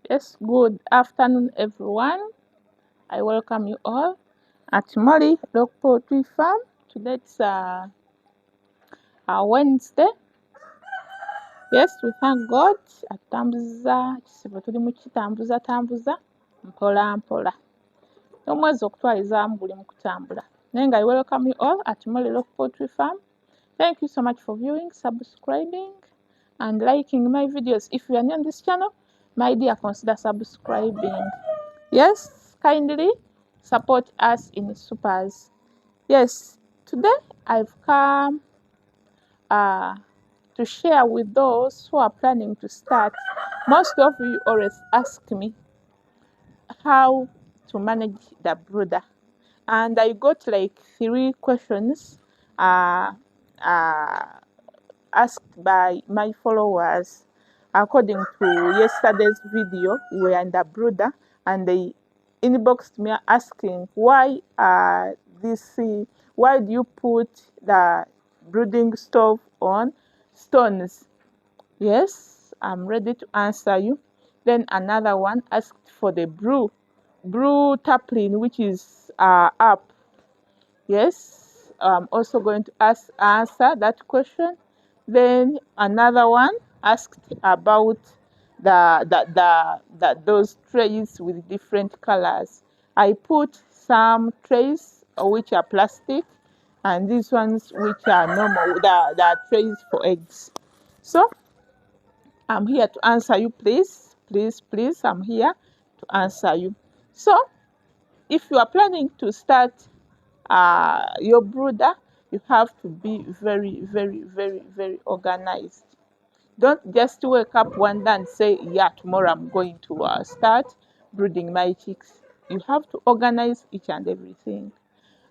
Yes, good afternoon, everyone. I welcome you all at Molly Dog Poultry Farm. Today it's Wednesday. Yes, we thank God. Atambuza kisibo tuli mu kitambuza mpola mpola. Omwezi okutwalizaamu guli mu kutambula. Naye nga I welcome you all at Molly Dog Poultry Farm. Thank you so much for viewing, subscribing, and liking my videos. If you are new on this channel, my dear, consider subscribing. Yes, kindly support us in supers. Yes, today I've come to share with those who are planning to start. Most of you always ask me how to manage the brooder, and I got like 3 questions uh, uh, asked by my followers. According to yesterday's video, we were in the brooder and they inboxed me asking why do you put the brooding stove on stones? Yes, I'm ready to answer you. Then another one asked for the brew tapling, which is up. Yes, I'm also going to answer that question. Then another one asked about those trays with different colors. I put some trays which are plastic and these ones which are normal, the trays for eggs. So I'm here to answer you, please. Please, I'm here to answer you. So if you are planning to start your brooder, you have to be very organized. Don't just wake up one day and say, yeah, tomorrow I'm going to start brooding my chicks. You have to organize each and everything.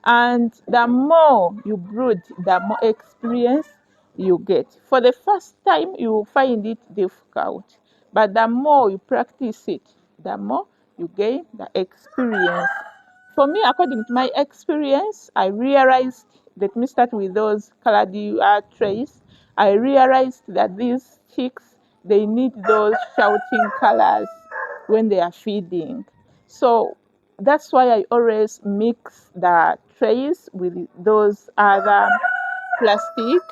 And the more you brood, the more experience you get. For the first time, you will find it difficult, but the more you practice it, the more you gain the experience. For me, according to my experience, I realized, let me start with those colored trays. I realized that these chicks, they need those shouting colors when they are feeding. So that's why I always mix the trays with those other plastic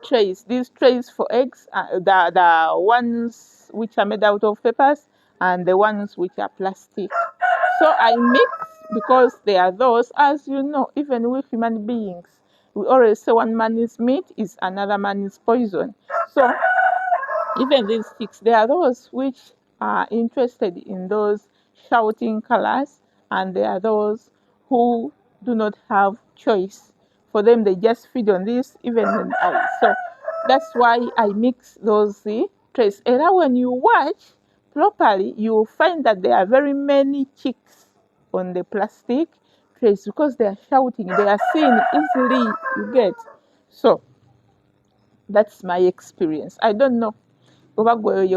trays. These trays for eggs, the ones which are made out of papers and the ones which are plastic. So I mix because they are those, as you know, even with human beings, we always say one man's meat is another man's poison. So even these chicks, there are those which are interested in those shouting colors, and there are those who do not have choice. For them, they just feed on this, even when I. So that's why I mix those traits. And now when you watch properly, you will find that there are very many chicks on the plastic trays because they are shouting, they are seen easily, you get. So that's my experience. I don't know oba gwe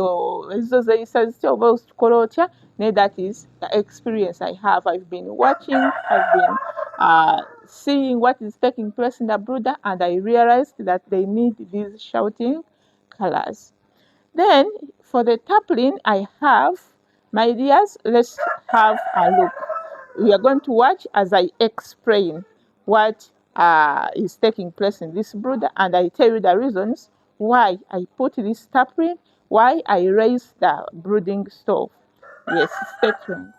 ezo zeeyisa zitya oba okikola otya, naye that is the experience I have. I've been watching, I've been seeing what is taking place in the brooder, and I realized that they need these shouting colors. Then for the tapling I have, my dears, let's have a look. We are going to watch as I explain what is taking place in this brooder, and I tell you the reasons why I put this tapling, why I raise the brooding stove. Yes, stay tuned.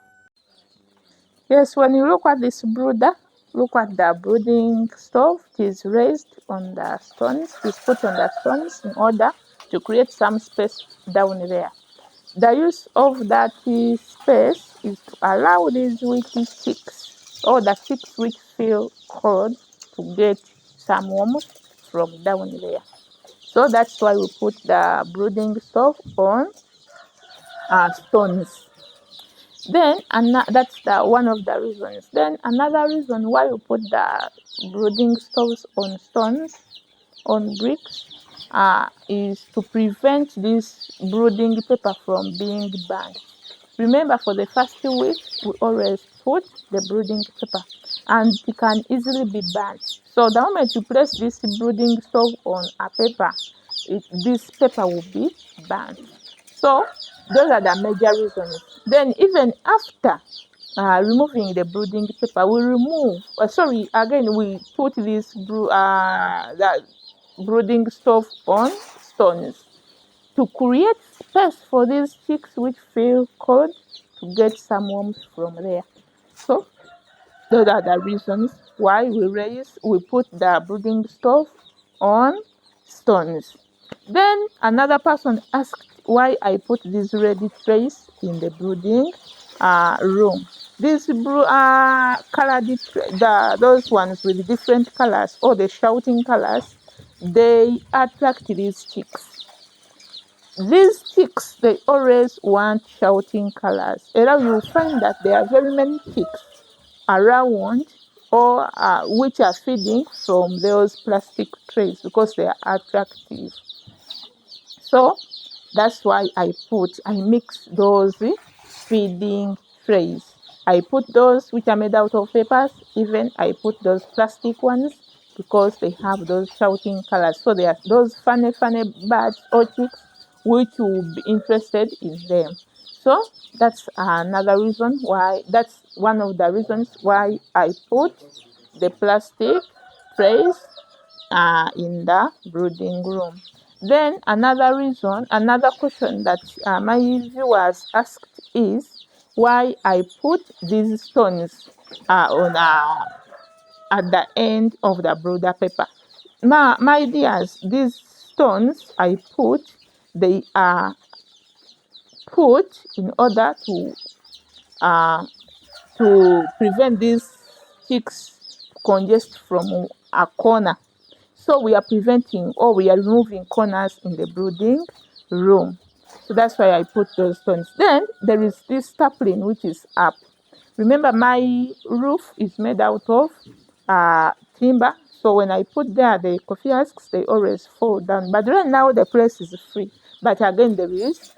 Yes, when you look at this brooder, look at the brooding stove. It is raised on the stones. It is put on the stones in order to create some space down there. The use of that space is to allow these witty chicks, or the chicks which feel cold, to get some warmth from down there. So that's why we put the brooding stove on stones. Then, and that's one of the reasons. Then another reason why we put the brooding stoves on stones, on bricks, is to prevent this brooding paper from being burnt. Remember, for the first week, we always put the brooding paper, and it can easily be burnt. So the moment you place this brooding stove on a paper, this paper will be burnt. So those are the major reasons. Then even after removing the brooding paper, we remove. Sorry, again we put this that brooding stuff on stones to create space for these chicks which feel cold to get some warmth from there. So those are the reasons why we put the brooding stuff on stones. Then another person asked why I put these ready trays in the brooding room. These colored those ones with different colors or the shouting colors, they attract these chicks. These chicks, they always want shouting colors. And now you find that there are very many chicks around or which are feeding from those plastic trays because they are attractive. So that's why I mix those feeding trays. I put those which are made out of papers, even I put those plastic ones because they have those shouting colors. So there are those funny birds or chicks which will be interested in them. So that's another reason why, that's one of the reasons why I put the plastic trays in the brooding room. Then another question that my viewers asked is why I put these stones on at the end of the brooder paper. My dears, these stones I put, they are put in order uh, to prevent these chicks to congest from a corner. So we are preventing or we are removing corners in the brooding room. So that's why I put those stones. Then there is this tarpaulin which is up. Remember my roof is made out of timber. So when I put there the coffee husks, they always fall down. But right now the place is free. But again there is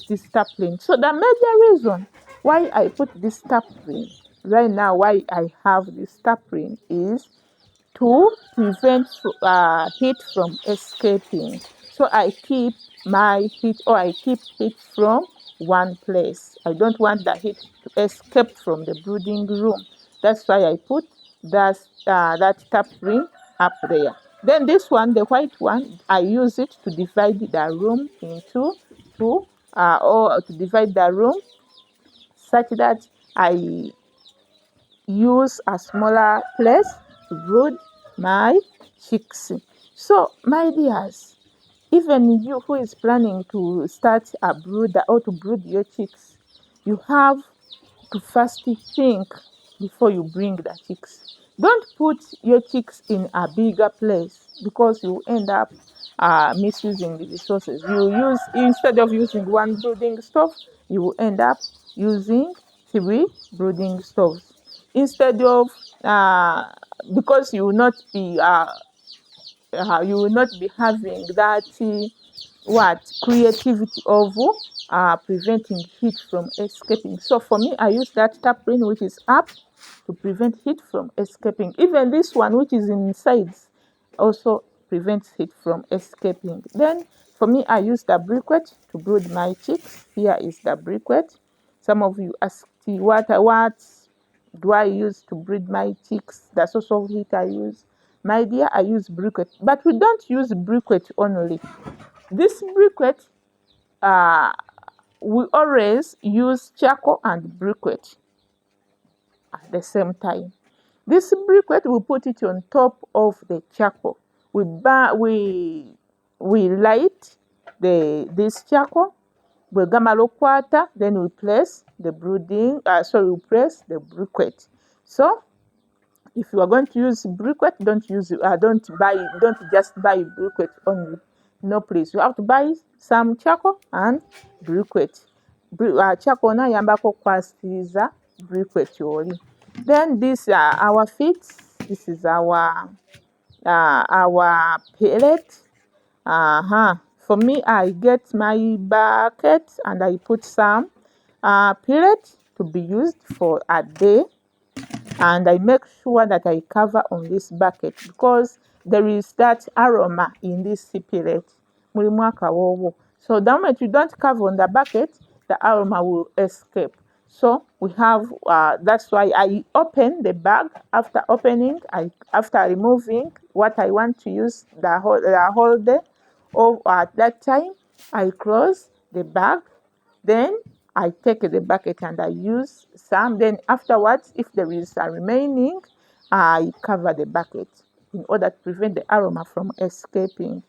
this tarpaulin. So the major reason why I put this tarpaulin right now, why I have this tarpaulin is to prevent heat from escaping. So I keep my heat or I keep heat from one place. I don't want the heat to escape from the brooding room. That's why I put that tap ring up there. Then this one, the white one, I use it to divide the room into two, or to divide the room such that I use a smaller place to brood my chicks. So, my dears, even you who is planning to start a brooder or to brood your chicks, you have to first think before you bring the chicks. Don't put your chicks in a bigger place because you end up misusing the resources. You use, instead of using one brooding stove, you will end up using 3 brooding stoves. Instead of because you will not be having that creativity of preventing heat from escaping. So for me, I use that tarpaulin which is up to prevent heat from escaping. Even this one which is inside also prevents heat from escaping. Then for me, I use the briquette to brood my chicks. Here is the briquette. Some of you asked what do I use to breed my chicks? The source of heat I use. My dear, I use briquette, but we don't use briquette only. This briquette, we always use charcoal and briquette at the same time. This briquette, we put it on top of the charcoal. We light this charcoal. We gamalo kwata, then we place the we press the briquette. So if you are going to use briquette, don't just buy briquette only. No, please, you have to buy some charcoal and briquette. Charcoal na yambako kwasiriza briquette yoli. Then these are our feet. This is our pellet. For me, I get my bucket and I put some pellet to be used for a day, and I make sure that I cover on this bucket because there is that aroma in this pellet. Mulimu akawoowo. So the moment you don't cover on the bucket, the aroma will escape. So we have, that's why I open the bag. After opening, after removing what I want to use the whole day, or at that time, I close the bag. Then I take the bucket and I use some. Then afterwards, if there is a remaining, I cover the bucket in order to prevent the aroma from escaping.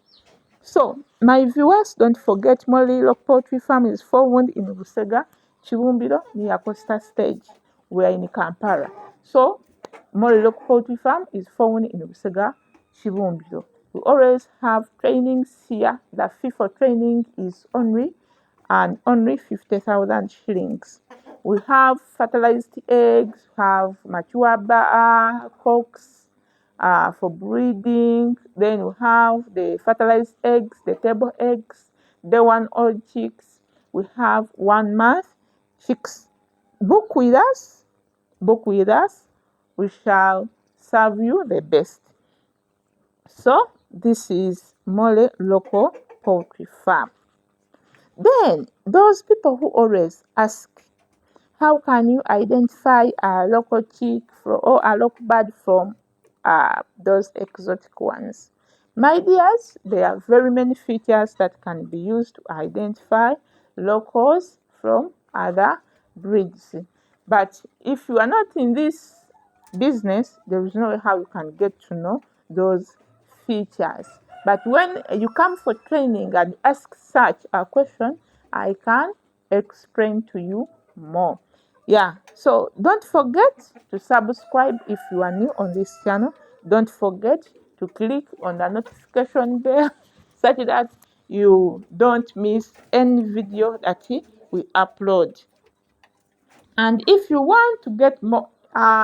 So, my viewers, don't forget Molly Rock Poultry Farm is found in Busega, Chibumbiro, near Costa Stage. We are in Kampala. So, Molly Rock Poultry Farm is found in Busega, Chibumbiro. We always have trainings here. The fee for training is only 50,000 shillings. We have fertilized eggs, have mature cocks, for breeding. Then we have the fertilized eggs, the table eggs, the 1-old chicks. We have 1 month chicks. Book with us. Book with us. We shall serve you the best. So this is Mole Local Poultry Farm. Then those people who always ask, how can you identify a local chick or a local bird from those exotic ones? My dears, there are very many features that can be used to identify locals from other breeds. But if you are not in this business, there is no way how you can get to know those features. But when you come for training and ask such a question, I can explain to you more. Yeah, so don't forget to subscribe if you are new on this channel. Don't forget to click on the notification bell such that you don't miss any video that we upload. And if you want to get more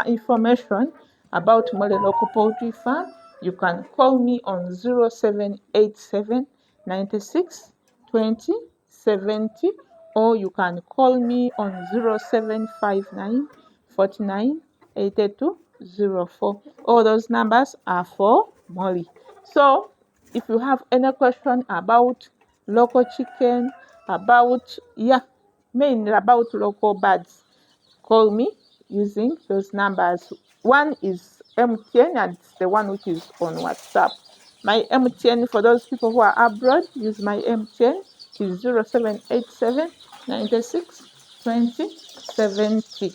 information about Mole Local Poultry Farm, you can call me on 0787 96 20 70, or you can call me on 0759 49 82 04. All those numbers are for Molly. So if you have any question about local chicken, mainly about local birds, call me using those numbers. One is MTN and it's the one which is on WhatsApp. My MTN, for those people who are abroad, use my MTN is 0787 96 20 70.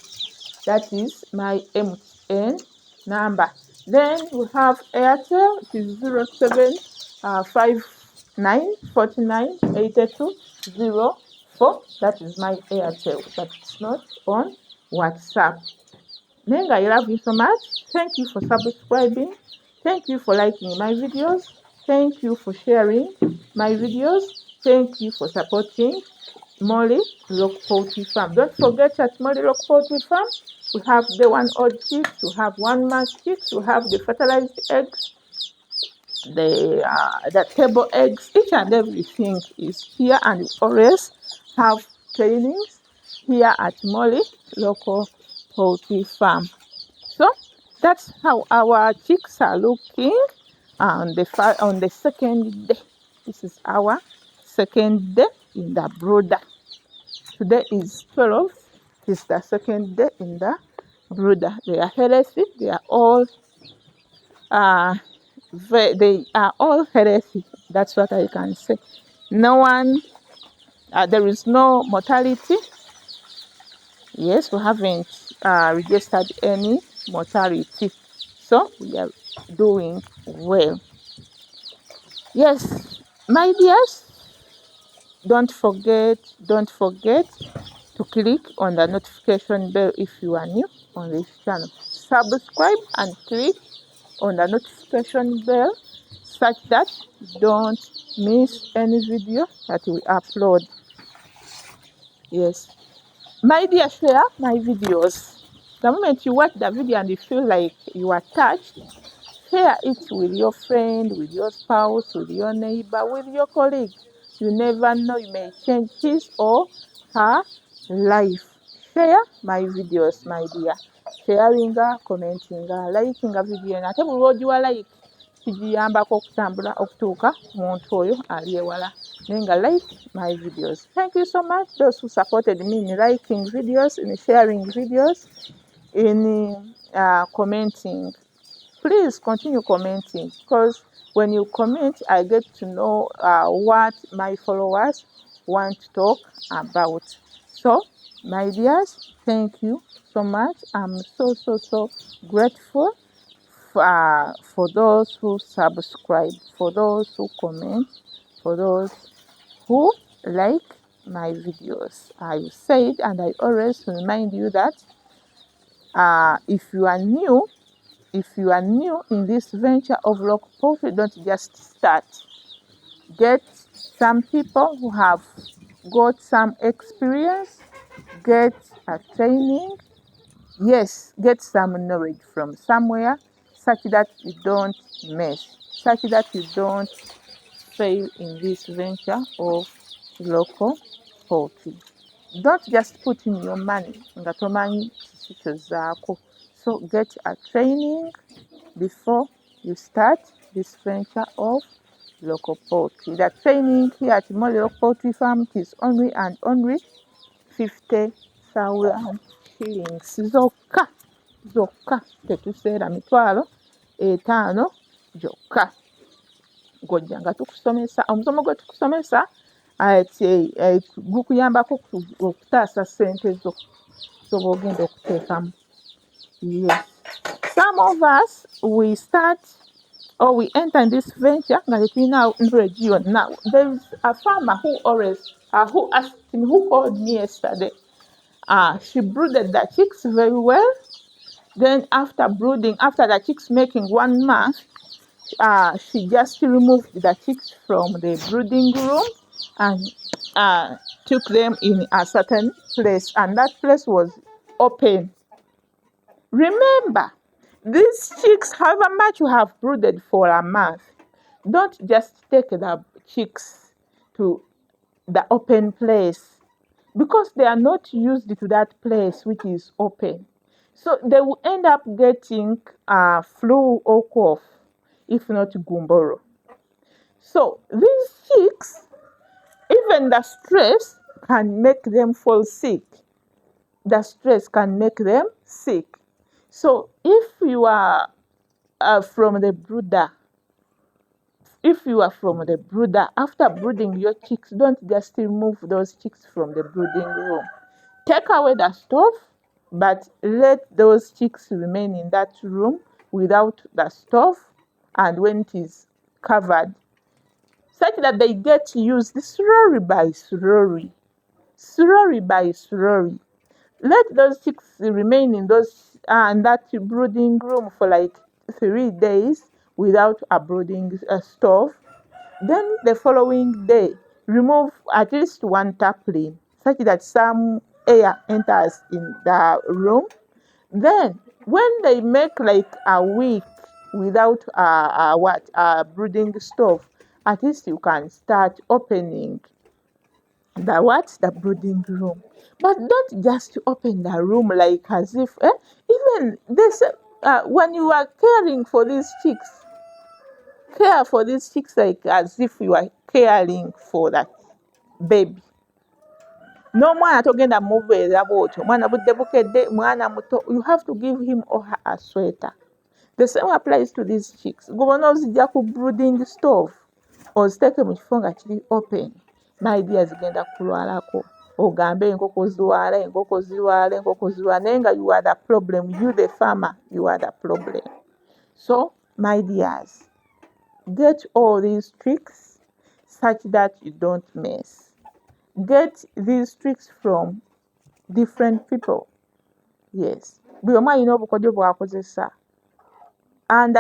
That is my MTN number. Then we have Airtel, it is 07 59 49 82 04. That is my Airtel, but it's not on WhatsApp. Nenga, I love you so much. Thank you for subscribing. Thank you for liking my videos. Thank you for sharing my videos. Thank you for supporting Molly Rock Poultry Farm. Don't forget at Molly Rock Poultry Farm, we have the 1-odd chicks, we have 1-month chicks, we have the fertilized eggs, the table eggs, each and everything is here, and we always have trainings here at Molly Local Poultry Farm. So that's how our chicks are looking on the second day. This is our second day in the brooder. Today is 12th. This is the second day in the brooder. They are healthy. They are all healthy. That's what I can say. No one, there is no mortality. Yes, we haven't registered any mortality. So we are doing well. Yes, my dears, don't forget to click on the notification bell if you are new on this channel. Subscribe and click on the notification bell such that you don't miss any video that we upload. Yes, my dear, share my videos. The moment you watch the video and you feel like you are touched, share it with your friend, with your spouse, with your neighbor, with your colleague. You never know, you may change his or her life. Share my videos, my dear. Sharing, commenting, liking a video. Nate buli lw'ogiwa like kigiyambako okutambula okutuuka ku muntu oyo ali ewala. nenga like my videos. Thank you so much those who supported me in liking videos, in sharing videos, in commenting. Please continue commenting, because when you comment, I get to know what my followers want to talk about. So, my dears, thank you so much. I'm so grateful for those who subscribe, for those who comment, for those who like my videos. I said, and I always remind you that if you are new in this venture of local poultry, don't just start. Get some people who have got some experience, get a training, yes, get some knowledge from somewhere, such that you don't mess, such that you don't fail in this venture of local poultry. Don't just put in your money nga tomanyi kiki kyozzaako. So get a training before you start this venture of local poultry. The training here at Molly Local Poultry Farm is only and only 50,000 shillings zokka zokka, tetuseera mitwalo etaano gyokka. Gojja nga tukusomesa, omusomo gwe tukusomesa gukuyambako okutaasa ssente zo z'oba ogenda okuteekamu. Yes. Some of us, we start or we enter in this venture nga tetulina knowledge yonna. There is a farmer who always who asked me, who called me yesterday. She brooded the chicks very well. Then after brooding, after the chicks making 1 month, she just removed the chicks from the brooding room and took them in a certain place, and that place was open. Remember, these chicks, however much you have brooded for a month, don't just take the chicks to the open place, because they are not used to that place which is open. So they will end up getting flu or cough, if not gumboro. So these chicks, even the stress can make them fall sick. The stress can make them sick. So if you are from the brooder, after brooding your chicks, don't just remove those chicks from the brooding room. Take away the stove, but let those chicks remain in that room without the stove, and when it is covered, such that they get used slowly by slowly. Let those chicks remain in that brooding room for like 3 days without a brooding stove. Then the following day, remove at least 1 tarpaulin, such that some air enters in the room. Then, when they make like a week without a brooding stove, at least you can start opening the brooding room. But don't just open the room like as if even this when you are caring for these chicks, care for these chicks like as if you are caring for that baby. N'omwana togenda mubeera bw'otyo, omwana budde bukedde, mwana muto, you have to give him or her a sweater. The same applies to these chicks. Gwe onoozijja ku brooding stove, oziteeke mu kifo nga kiri open, my dear, zigenda kulwalako. Ogambe enkoko zirwala, naye nga you are the problem. You the farmer, you are the problem. So, my dears, get all these tricks such that you don't mess. Get these tricks from different people. Yes. Buli omu alina obukodyo bw'akozesa. And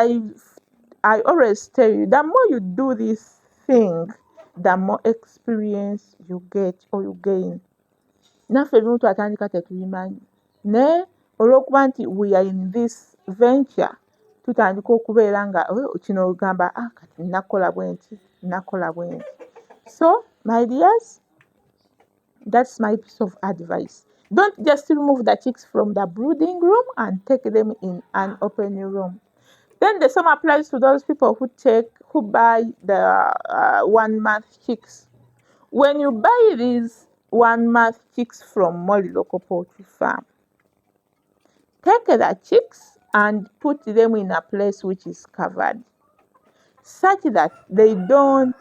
I always tell you, the more you do this thing, the more experience you get or you gain. Naffe ebimu twatandika tetubimanyi. Naye olw'okuba nti we are in this venture, tutandika okubeera nga kino ogamba kati nakola bwe nti. So, my dears, that's my piece of advice. Don't just remove the chicks from the brooding room and take them in an open room. Then the same applies to those people who buy the 1 month chicks. When you buy these 1 month chicks from Molly Local Poultry Farm, take the chicks and put them in a place which is covered, such that they don't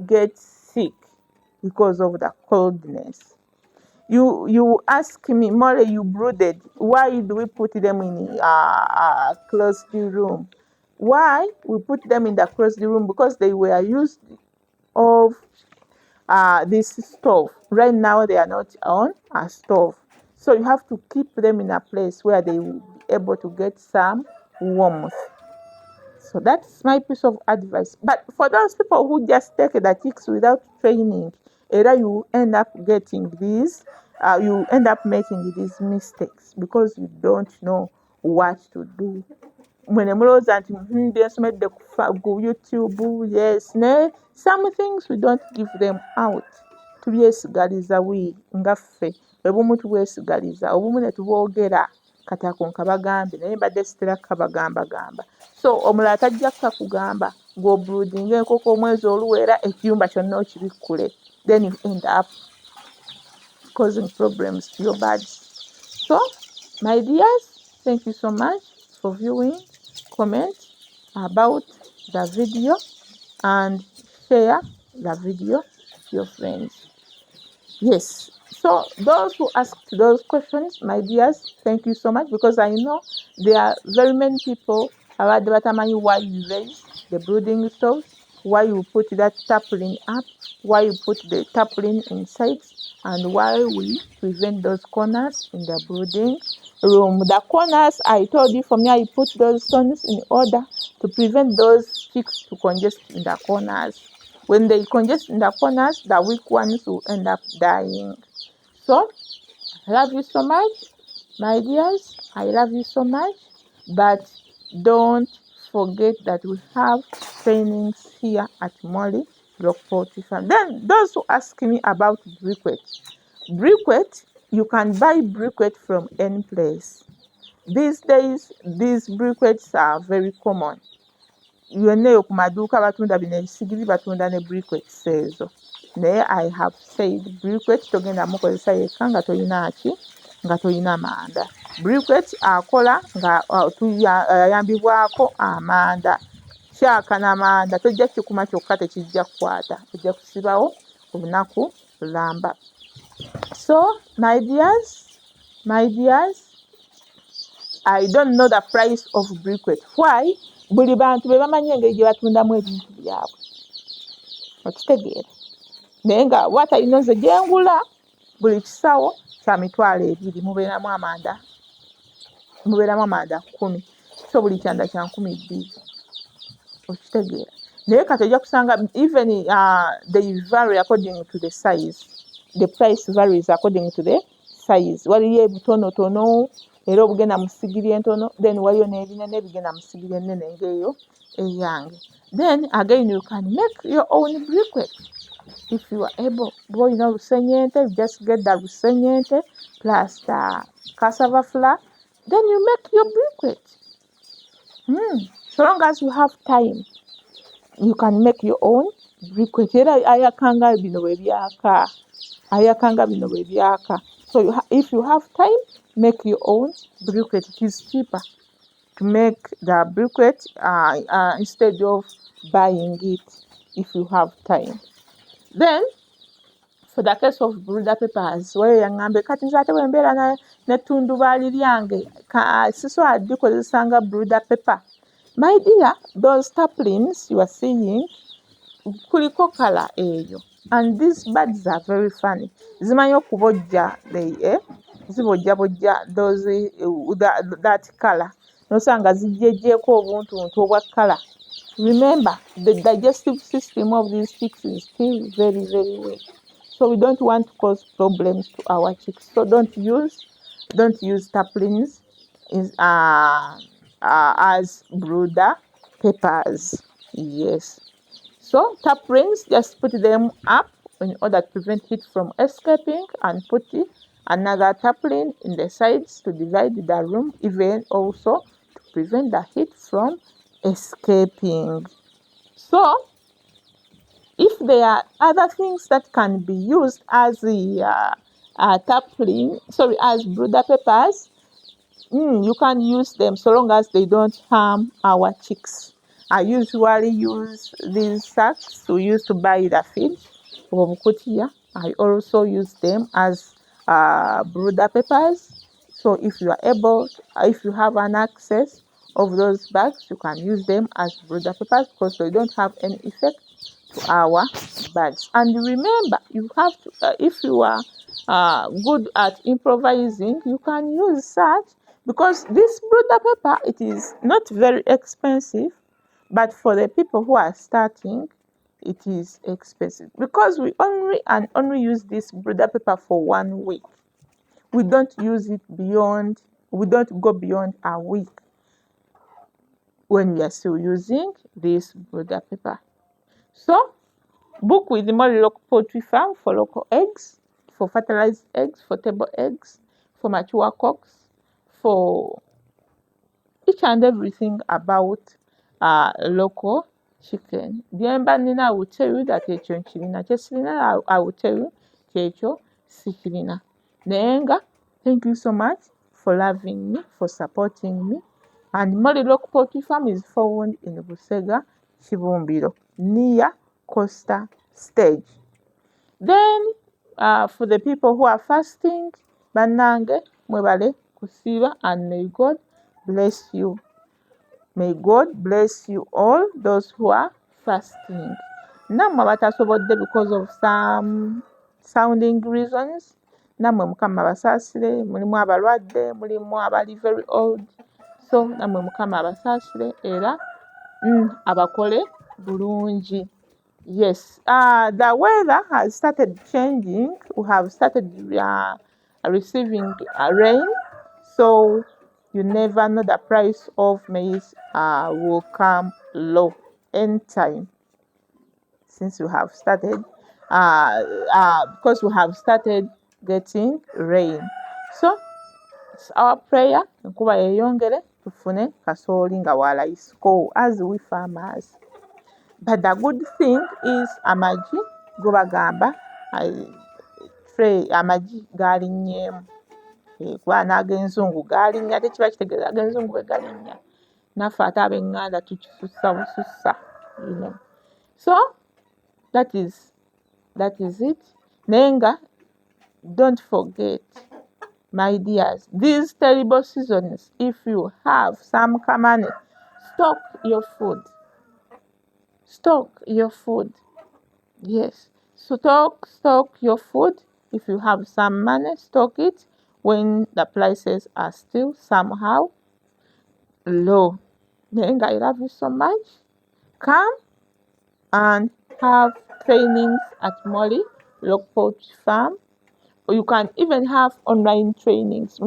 get sick because of the coldness. You ask me, Molly, you brooded. Why do we put them in a closed room? Why we put them in the closed room? Because they were used of this stove. Right now they are not on a stove. So you have to keep them in a place where they will be able to get some warmth. So that's my piece of advice. But for those people who just take the chicks without training, either you end up getting these, you end up making these mistakes because you don't know what to do. When mulowooza nti byensomedde ku YouTube, yes, some things we don't give them out. Tubyesigaliza ngaffe obumu tubwesigaliza obumu ne tubwogera kati ako nkabagambe naye mbadde sitera kabagambagamba. So omulala tajja kakugamba ng'obroodinga enkoko omwezi oluwera ekiyumba kyonna okibikkule, then you end up causing problems to your birds. So my dears, thank you so much for viewing. Comment about the video and share the video with your friends. Yes, so those who asked those questions, my dears, thank you so much, because I know there are very many people abadde batamanyi why you raise the brooding stoves, why you put that tarpaulin up, why you put the tarpaulin inside, and why we prevent those corners in the brooding room. The corners, I told you, for me, I put those stones in order to prevent those chicks to congest in the corners. When they congest in the corners, the weak ones will end up dying. So, I love you so much, my dears. I love you so much. But don't forget that we have trainings here at Molly Block Poultry Farm. Then, those who ask me about briquette, you can buy briquette from any place. These days, these briquettes are very common. Yonna eyo ku maduuka batunda bino ebisigiri batunda ne briquettes ezo. Naye I have said briquette togenda mukozesa yekka nga toyina ki, nga toyina manda. Briquette akola nga ayambibwako amanda. Kyaka n'amanda, tojja kikuma kyokka tekijja kukwata, ojja kusibawo olunaku lulamba. So, my dears, I don't know the price of briquette. Why? Buli bantu be bamanyi engeri gye batundamu ebintu byabwe. Okitegeera. Naye nga watalina nze gye ngula, buli kisawo kya $20 mubeeramu amanda 10. So buli kyanda kya 200. Okitegeera. Naye kati ojja kusanga even they vary according to the size. The price varies according to the size. Waliyo ebutonotono era obugenda mu sigiri entono, then waliyo n'ebinene ebigenda mu sigiri ennene ng'eyo eyange. Then again you can make your own briquette if you are able. Bw'oba olina lusenyente, you just get the lusenyente plus the cassava flour, then you make your briquette. So long as you have time, you can make your own briquette. Era ayakanga bino bwe byaka. So if you have time, make your own briquette. It is cheaper to make the briquette instead of buying it if you have time. Then, for the case of brooder peppers, where yangambe kati nzate wembeera ne tundubaali lyange sisobola ddi kozesanga brooder pepper. My dear, those tarpaulins you are seeing, kuliko kala eyo, and these birds are very funny. Zimanyi okubojja, zibojjabojja that color. Nosanga zijjeeko obuntuntu obwa color. Remember, the digestive system of these chicks is still very, very weak. So we don't want to cause problems to our chicks. So don't use tarpaulins as brooder peppers. Yes. So tarpaulins, just put them up in order to prevent heat from escaping, and put another tarpaulin in the sides to divide the room, even also to prevent the heat from escaping. So If there are other things that can be used as the as brooder peppers, you can use them so long as they don't harm our chicks. I usually use these sacks we used to buy the feed from Kutia. I also use them as brooder peppers. So if you have an access of those bags, you can use them as brooder peppers because they don't have any effect to our birds. And remember, you have to, if you are good at improvising, you can use such because this brooder pepper, it is not very expensive, but for the people who are starting, it is expensive because we only use this brooder pepper for 1 week. We don't use it beyond, we don't go beyond a week when we are still using this brooder pepper. So book with the Molly Local Poultry Farm for local eggs, for fertilized eggs, for table eggs, for mature cocks, for each and everything about local chicken. Byemba nina, I will tell you that ekyo nkirina, kyesirina I will tell you kyekyo sikirina. Naye thank you so much for loving me, for supporting me. And Molly Local Poultry Farm is found in Busega, Kibumbiro, near Costa Stage. Then for the people who are fasting, bannange mwebale kusiiba, and may God bless you. May God bless you all, those who are fasting. Nammwe abatasobodde because of some sounding reasons, nammwe Mukama abasaasire, mulimu abalwadde, mulimu abali very old, so nammwe Mukama abasaasire era abakole bulungi. Yes, the weather has started changing. We have started receiving rain, so you never know, the price of maize will come low anytime since we have started, because we have started getting rain. So it's our prayer enkuba yeyongere tufune kasooli nga wa lice as we farmers. But the good thing is amagi go bagamba amagi galinnyeemu, kuba n'ag'enzungu galinnya, tekiba kitegeeza ag'enzungu bwe galinnya, naffe ate ab'eŋŋanda tukisussa busussa. So that is it. Naye don't forget, my dears, these terrible seasons, if you have some money, stock your food. Yes, stock your food. If you have some money, stock it when the prices are still somehow low. Nenga, I love you so much. Come and have trainings at Molly Local Poultry Farm. Or you can even have online trainings. For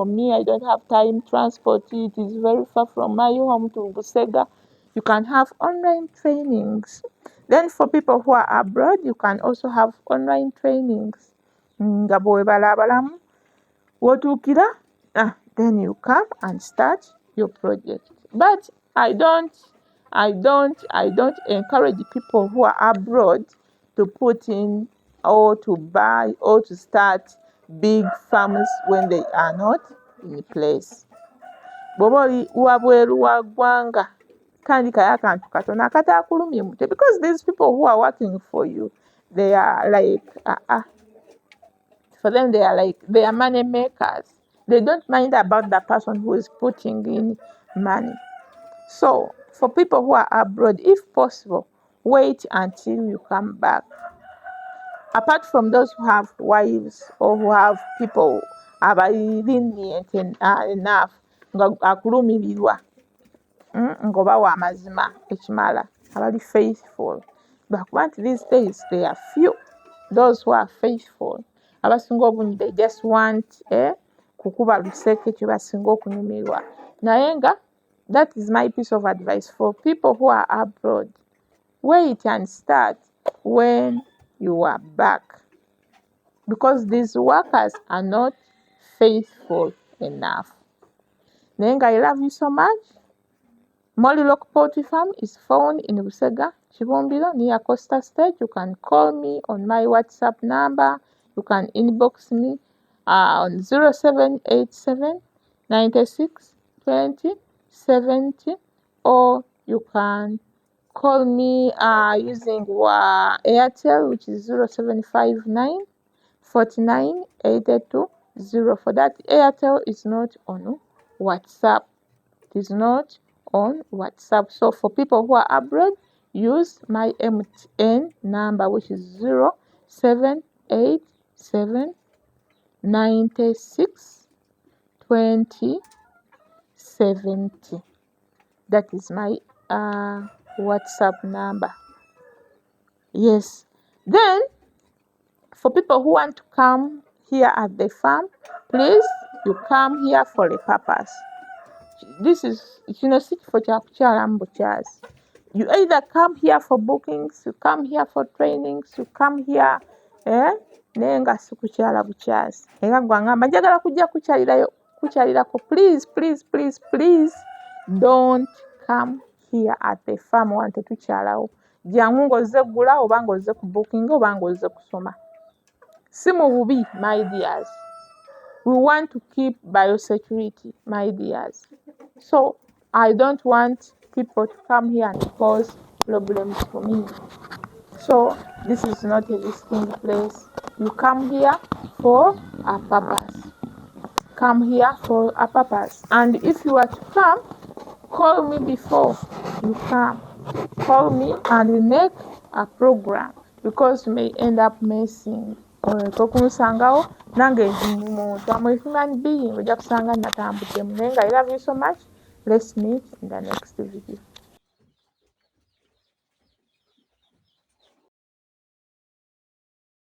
me, I don't have time, transport, it is very far from my home to Busega. You can have online trainings. Then for people who are abroad, you can also have online trainings. Then you come and start your project. But I don't encourage people who are abroad to put in or to buy or to start big farms when they are not in place. Bw'oba oli wabweru wa ggwanga, tandikayo akantu katono akataakulumye mutwe, because these people who are working for you, they are like for them they are money makers. They don't mind about the person who is putting in money. So for people who are abroad, if possible, wait until you come back. Apart from those who have wives or who have people lenient enough nga akulumirirwa ng'obawa amazima ekimala, abali faithful. Bakuba nti these days they are few, those who are faithful. Abasinga obungi they just want kukuba luseke kye basinga okunyumirwa. Naye that is my piece of advice for people who are abroad. Wait and start when you are back, because these workers are not faithful enough. Naye I love you so much. Molly Local Poultry Farm is found in Busega, Kibumbiro near Costa State. You can call me on my WhatsApp number. You can inbox me on 0787 96 20 70, or you can call me using Airtel, which is 0759 49 82 0. That Airtel is not on WhatsApp. It is not on WhatsApp. So for people who are abroad, use my MTN number, which is 0787 96 20 70. That is my WhatsApp number. Yes. Then for people who want to come here at the farm, please, you come here for a purpose. This is for Chakcharambuchas. You either come here for bookings, you come here for trainings, you come here naye nga si kukyala bukyasi. Era gwangamba njagala kujja kukyalirako. Please don't come here at the farm wante tukyalawo. Jangu ng'ozze ggula oba ng'ozze ku booking oba ng'ozze kusoma. Si mu bubi, my dears. We want to keep biosecurity, my dears. So I don't want people to come here and cause problems for me. So this is not a visiting place. You come here for a purpose. Come here for a purpose. And if you are to come, call me before you come. Call me and we make a program, because you may end up missing. Okusangawo nange muntu. I'm a human being. Ojja kusanga natambuddemu. Naye nga I love you so much. Let's meet in the next video.